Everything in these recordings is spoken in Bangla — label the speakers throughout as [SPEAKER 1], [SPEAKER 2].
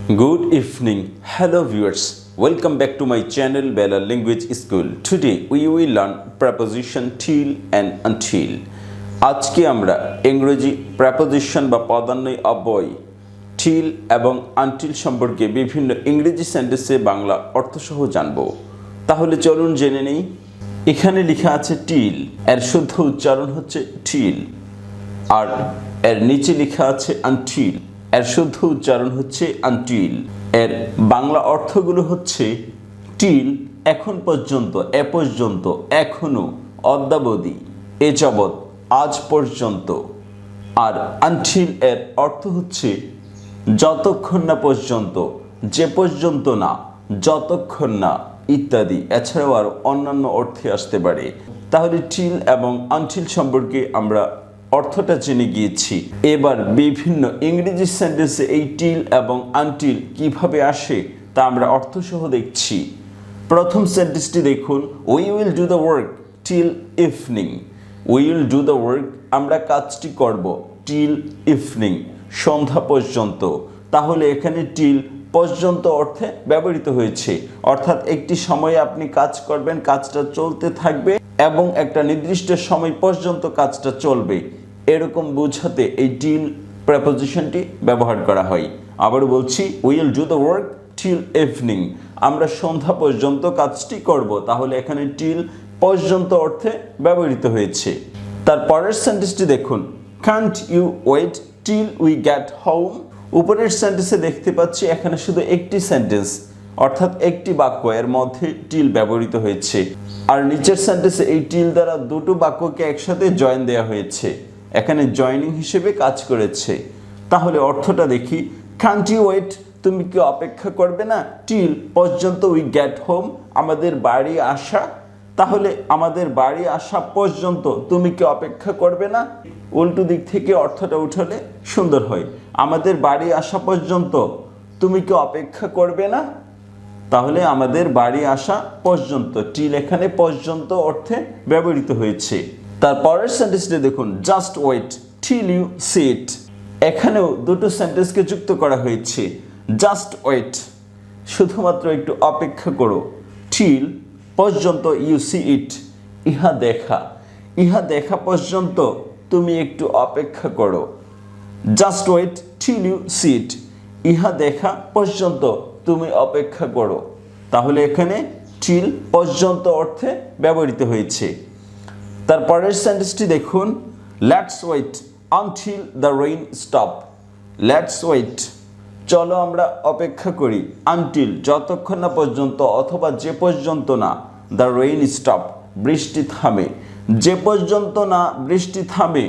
[SPEAKER 1] Good evening. Hello viewers. Welcome back to my channel Balal Language School. Today we will learn preposition till and until. আজকে আমরা ইংরেজি preposition বা পদান্বয় অব্যয় till এবং until সম্পর্কে বিভিন্ন ইংরেজি সেন্টেন্সে বাংলা অর্থসহ জানব। তাহলে চলুন জেনে নেই। এখানে লেখা আছে till, এর শুদ্ধ উচ্চারণ হচ্ছে till। আর এর নিচে লেখা আছে until, এর শুদ্ধ উচ্চারণ হচ্ছে until। এর বাংলা অর্থগুলো হচ্ছে till এখন পর্যন্ত, এ পর্যন্ত, এখনো, অদ্যাবধি, এ যাবৎ, আজ পর্যন্ত। আর until এর অর্থ হচ্ছে যতক্ষণ না পর্যন্ত, যে পর্যন্ত না, যতক্ষণ না ইত্যাদি। এছাড়াও আর অন্যান্য অর্থে আসতে পারে। তাহলে till এবং until সম্পর্কে আমরা অর্থটা জেনে গিয়েছি। এবার বিভিন্ন ইংরেজি সেন্টেন্সে এই till এবং until কিভাবে আসে তা আমরা অর্থসহ দেখছি। প্রথম সেন্টেন্সটি দেখুন, we will do the work till evening. we will do the work, আমরা কাজটি করব till evening, সন্ধ্যা পর্যন্ত। তাহলে এখানে till পর্যন্ত অর্থে ব্যবহৃত হয়েছে, অর্থাৎ একটি সময়ে আপনি কাজ করবেন, কাজটা চলতে থাকবে এবং একটা নির্দিষ্ট সময় পর্যন্ত কাজটা চলবে, এরকম বোঝাতে এই till প্রেপোজিশনটি ব্যবহার করা হয়। আবার বলছি, we will do the work till evening, আমরা সন্ধ্যা পর্যন্ত কাজটি করব। তাহলে এখানে till পর্যন্ত অর্থে ব্যবহৃত হয়েছে। তার পরের সেন্টেন্সটি দেখুন, can't you wait till we get home. উপরের সেন্টেন্সে দেখতে পাচ্ছি এখানে শুধু একটি সেন্টেন্স, অর্থাৎ একটি বাক্য, এর মধ্যে till ব্যবহৃত হয়েছে। আর নিচের সেন্টেন্সে এই till দ্বারা দুটো বাক্যকে একসাথে জয়েন দেওয়া হয়েছে, এখানে জয়নিং হিসেবে কাজ করেছে। তাহলে অর্থটা দেখি, can't you wait, তুমি কি অপেক্ষা করবে না, till পর্যন্ত we get home, আমাদের বাড়ি আসা। তাহলে আমাদের বাড়ি আসা পর্যন্ত তুমি কি অপেক্ষা করবে না, উল্টো দিক থেকে অর্থটা উঠালে সুন্দর হয়। আমাদের বাড়ি আসা পর্যন্ত তুমি কি অপেক্ষা করবে না, তাহলে আমাদের বাড়ি আসা পর্যন্ত till এখানে পর্যন্ত অর্থে ব্যবহৃত হয়েছে। তারপরের সেন্টেন্সটি দেখুন, just wait till you see it. এখানেও দুটো সেন্টেন্সকে যুক্ত করা হয়েছে। জাস্ট ওয়েট, শুধুমাত্র একটু অপেক্ষা করো, till পর্যন্ত you see it, ইহা দেখা, ইহা দেখা পর্যন্ত তুমি একটু অপেক্ষা করো। Just wait till you see it, ইহা দেখা পর্যন্ত তুমি অপেক্ষা করো। তাহলে এখানে till পর্যন্ত অর্থে ব্যবহৃত হয়েছে। তারপরের সেন্টেন্সটি দেখুন, let's wait until the rain stop. Let's wait, চলো আমরা অপেক্ষা করি, আনটিল যতক্ষণ না পর্যন্ত, অথবা যে পর্যন্ত না, দ্য রেইন স্টপ বৃষ্টি থামে, যে পর্যন্ত না বৃষ্টি থামে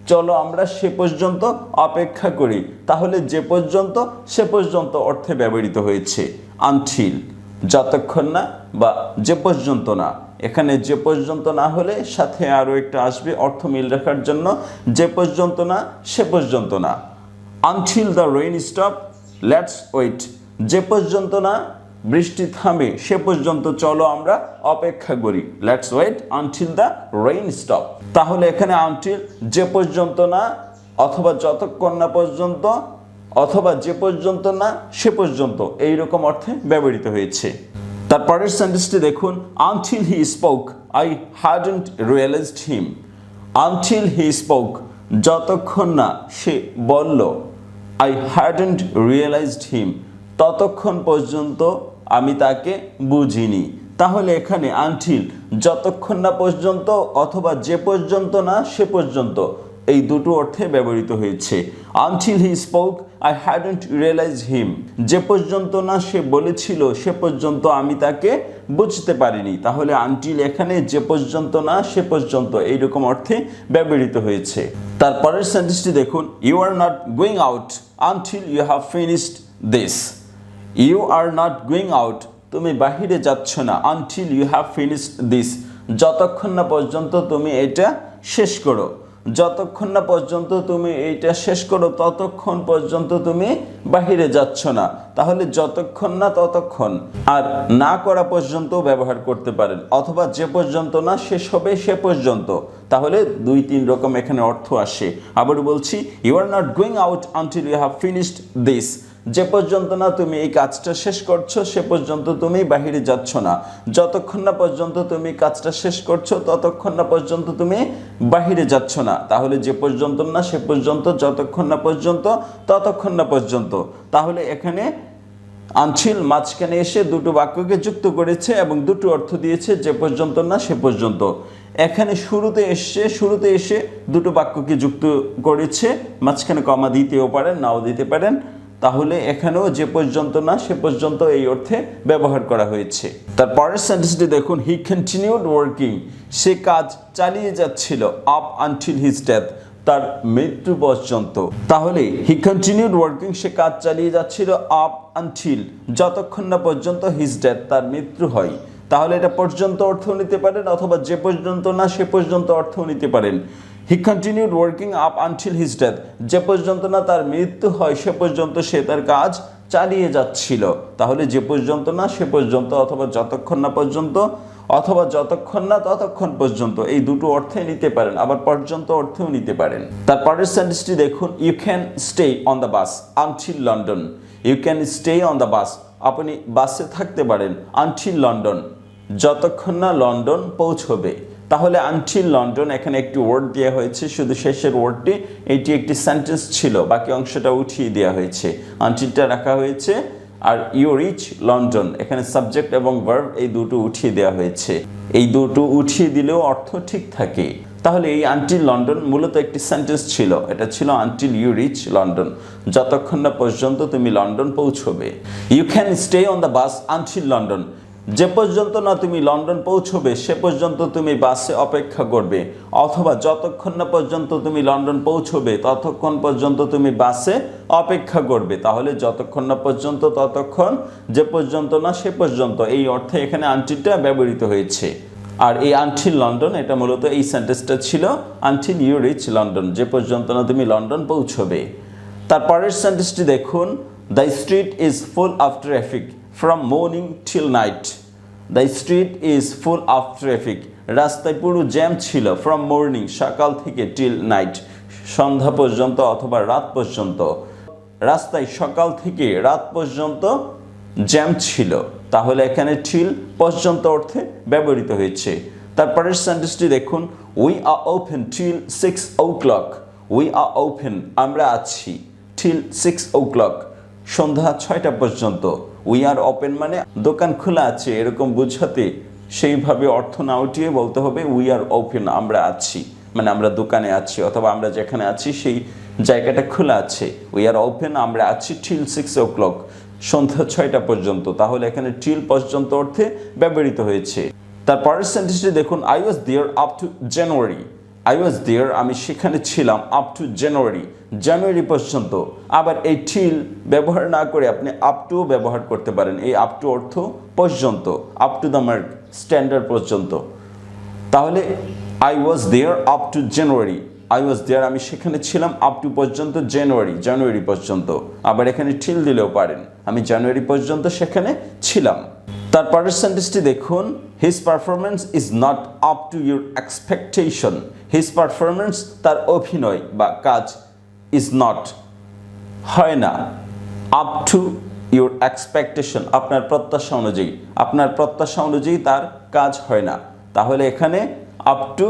[SPEAKER 1] চলো আমরা সে পর্যন্ত অপেক্ষা করি। তাহলে যে পর্যন্ত, সে পর্যন্ত অর্থে ব্যবহৃত হয়েছে আনটিল, যতক্ষণ না বা যে পর্যন্ত না। এখানে যে পর্যন্ত না হলে সাথে আরও একটা আসবে অর্থ মিল রাখার জন্য, যে পর্যন্ত না সে পর্যন্ত না। Until the rain stop, let's wait, যে পর্যন্ত না বৃষ্টি থামে সে পর্যন্ত চলো আমরা অপেক্ষা করি। Let's wait until the rain stop. তাহলে এখানে আনটিল যে পর্যন্ত না, অথবা যতক্ষণ না পর্যন্ত, অথবা যে পর্যন্ত না সে পর্যন্ত, এইরকম অর্থে ব্যবহৃত হয়েছে। তারপরের সেন্টেন্সটি দেখুন, until he spoke I hadn't realised him. Until he spoke, যতক্ষণ না সে বলল, আই হ্যাডন্ট রিয়েলাইজড হিম, ততক্ষণ পর্যন্ত আমি তাকে বুঝিনি। তাহলে এখানে আনটিল যতক্ষণ না পর্যন্ত, অথবা যে পর্যন্ত না সে পর্যন্ত, এই দুটো অর্থে ব্যবহৃত হয়েছে। Until he spoke I hadn't realise him, যে পর্যন্ত না সে বলেছিল সে পর্যন্ত আমি তাকে বুঝতে পারিনি। তাহলে আনটিল এখানে যে পর্যন্ত না সে পর্যন্ত, এইরকম অর্থে ব্যবহৃত হয়েছে। তারপরের সেন্টেন্সটি দেখুন, you are not going out until you have finished this. You are not going out, তুমি বাহিরে যাচ্ছ না, until you have finished this, যতক্ষণ না পর্যন্ত তুমি এটা শেষ করো, যতক্ষণ না পর্যন্ত তুমি এইটা শেষ করো ততক্ষণ পর্যন্ত তুমি বাহিরে যাচ্ছ না। তাহলে যতক্ষণ না ততক্ষণ, আর না করা পর্যন্ত ব্যবহার করতে পারেন, অথবা যে পর্যন্ত না শেষ হবে সে পর্যন্ত। তাহলে দুই তিন রকম এখানে অর্থ আসে। আবার বলছি, you are not going out until you have finished this, যে পর্যন্ত না তুমি এই কাজটা শেষ করছো সে পর্যন্ত তুমি বাহিরে যাচ্ছ না, যতক্ষণ না পর্যন্ত তুমি কাজটা শেষ করছো ততক্ষণ না পর্যন্ত তুমি বাহিরে যাচ্ছ না। তাহলে যে পর্যন্ত না সে পর্যন্ত, যতক্ষণ না পর্যন্ত ততক্ষণ না পর্যন্ত। তাহলে এখানে আনটিল মাঝখানে এসে দুটো বাক্যকে যুক্ত করেছে এবং দুটো অর্থ দিয়েছে, যে পর্যন্ত না সে পর্যন্ত। এখানে শুরুতে এসে দুটো বাক্যকে যুক্ত করেছে, মাঝখানে কমা দিতেও পারেন নাও দিতে পারেন। তাহলে এখানেও যে পর্যন্ত না সে পর্যন্ত এই অর্থে ব্যবহার করা হয়েছে। তার পরের সেন্টেন্সটি দেখুন, হি কন্টিনিউড ওয়ার্কিং, সে কাজ চালিয়ে যাচ্ছিল, আপ আনটিল হিজ ডেথ, তার মৃত্যু পর্যন্ত। তাহলে হি কন্টিনিউড ওয়ার্কিং, সে কাজ চালিয়ে যাচ্ছিল, আপ আনটিল, যতক্ষণ না পর্যন্ত হিজ ডেথ, তার মৃত্যু হয়। তাহলে এটা পর্যন্ত অর্থ নিতে পারেন অথবা যে পর্যন্ত না সে পর্যন্ত অর্থ নিতে পারেন। হি continued working up until his death, যে পর্যন্ত না তার মৃত্যু হয় সে পর্যন্ত সে তার কাজ চালিয়ে যাচ্ছিল। তাহলে যে পর্যন্ত না সে পর্যন্ত অথবা যতক্ষণ না পর্যন্ত অথবা যতক্ষণ না ততক্ষণ পর্যন্ত, এই দুটো অর্থে নিতে পারেন, আবার পর্যন্ত অর্থেও নিতে পারেন। তারপরের সেন্টেন্সটি দেখুন, you can stay on the bus until London, you can stay on the bus, আপনি বাসে থাকতে পারেন, আনটিল লন্ডন, যতক্ষণ না লন্ডন পৌঁছবে। তাহলে আনটিল লন্ডন, এখানে একটি ওয়ার্ড দেওয়া হয়েছে, শুধু শেষের ওয়ার্ডটি, এটি একটি সেন্টেন্স ছিল, বাকি অংশটা উঠিয়ে দেওয়া হয়েছে, আনটিলটা রাখা হয়েছে। আর ইউ রিচ লন্ডন, এখানে সাবজেক্ট এবং ভার্ব এই দুটো উঠিয়ে দেওয়া হয়েছে, এই দুটো উঠিয়ে দিলেও অর্থ ঠিক থাকে। তাহলে এই আনটিল লন্ডন মূলত একটি সেন্টেন্স ছিল, এটা ছিল আনটিল ইউ রিচ লন্ডন, যতক্ষণ না পর্যন্ত তুমি লন্ডন পৌঁছবে। You can stay on the bus until London, যে পর্যন্ত না তুমি লন্ডন পৌঁছবে সে পর্যন্ত তুমি বাসে অপেক্ষা করবে, অথবা যতক্ষণ না পর্যন্ত তুমি লন্ডন পৌঁছবে ততক্ষণ পর্যন্ত তুমি বাসে অপেক্ষা করবে। তাহলে যতক্ষণ না পর্যন্ত ততক্ষণ, যে পর্যন্ত না সে পর্যন্ত, এই অর্থে এখানে আনটিলটা ব্যবহৃত হয়েছে। আর এই আনটিল লন্ডন, এটা মূলত এই সেন্টেন্সটা ছিল আনটিল ইউ রিচ লন্ডন, যে পর্যন্ত না তুমি লন্ডন পৌঁছবে। তারপরের সেন্টেন্সটি দেখুন, the street is full of traffic from morning till night, the street is full of traffic, রাস্তায় পুরো জ্যাম ছিল, ফ্রম মর্নিং সকাল থেকে, টিল নাইট সন্ধ্যা পর্যন্ত অথবা রাত পর্যন্ত, রাস্তায় সকাল থেকে রাত পর্যন্ত জ্যাম ছিল। তাহলে এখানে টিল পর্যন্ত অর্থে ব্যবহৃত হয়েছে। তারপরের সেন্টেন্সটি দেখুন, we are open till 6 o'clock, we are open, আমরা আছি, টিল 6 o'clock, সন্ধ্যা 6টা পর্যন্ত। উই আর ওপেন মানে দোকান খোলা আছে এরকম বোঝাতে সেইভাবে অর্থ না উঠিয়ে বলতে হবে উই আর ওপেন, আমরা আছি, মানে আমরা দোকানে আছি অথবা আমরা যেখানে আছি সেই জায়গাটা খোলা আছে। উই আর ওপেন, আমরা আছি, টিল 6 o'clock, সন্ধ্যা 6টা পর্যন্ত। তাহলে এখানে টিল পর্যন্ত অর্থে ব্যবহৃত হয়েছে। তারপরের সেন্টেন্সটি দেখুন, I was there up to January, I was there, আমি সেখানে ছিলাম, আপ টু জানুয়ারি, জানুয়ারি পর্যন্ত। আবার এই টিল ব্যবহার না করে আপনি আপ টু ব্যবহার করতে পারেন। এই আপ টু অর্থ পর্যন্ত, up to the mark, standard পর্যন্ত। তাহলে I was there up to January, I was there, আমি সেখানে ছিলাম, আপ টু পর্যন্ত, জানুয়ারি, জানুয়ারি পর্যন্ত। আবার এখানে টিল দিলেও পারেন, আমি জানুয়ারি পর্যন্ত সেখানে ছিলাম। তারপরের সেন্টেন্সটি দেখুন, his performance is not up to your expectation, his performance, তার অভিনয় বা কাজ, ইজ নট, হয় না, আপ টু ইউর এক্সপেকটেশন, আপনার প্রত্যাশা অনুযায়ী, আপনার প্রত্যাশা অনুযায়ী তার কাজ হয় না। তাহলে এখানে আপ টু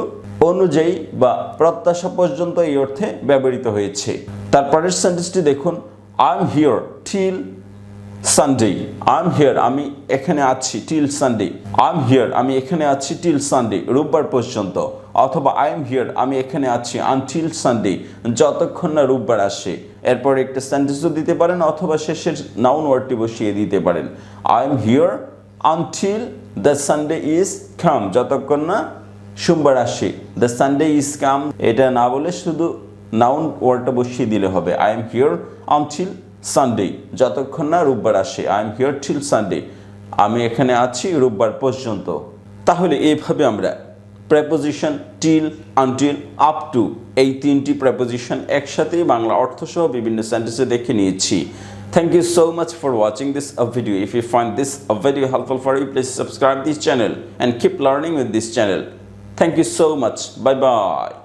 [SPEAKER 1] অনুযায়ী বা প্রত্যাশা পর্যন্ত এই অর্থে ব্যবহৃত হয়েছে। তারপরের সেন্টেন্সটি দেখুন, I am here till Sunday, I am here, আমি এখানে আছি, till Sunday, I am here, আমি এখানে আছি, টিল সানডে, রোববার পর্যন্ত। অথবা আই এম হিয়ার, আমি এখানে আছি, আনটিল সানডে, যতক্ষণ না রোববার আসে। এরপর একটা সেন্টেন্সও দিতে পারেন অথবা শেষের নাউন ওয়ার্ডটি বসিয়ে দিতে পারেন। I am here until the Sunday is come, যতক্ষণ না সোমবার আসে, দ্য সানডে ইজ কাম, এটা না বলে শুধু নাউন ওয়ার্ডটা বসিয়ে দিলে হবে। I am here until Sunday, যতক্ষণ না রোববার আসে, I am here till Sunday, আমি এখানে আছি রোববার পর্যন্ত। তাহলে এইভাবে আমরা preposition till, until, up to, এই তিনটি প্রেপোজিশন একসাথেই বাংলা অর্থসহ বিভিন্ন সেন্টেন্সে দেখে নিয়েছি। Thank you so much for watching this video. If you find this video helpful for you, please subscribe this channel and keep learning with this channel. Thank you so much. Bye bye.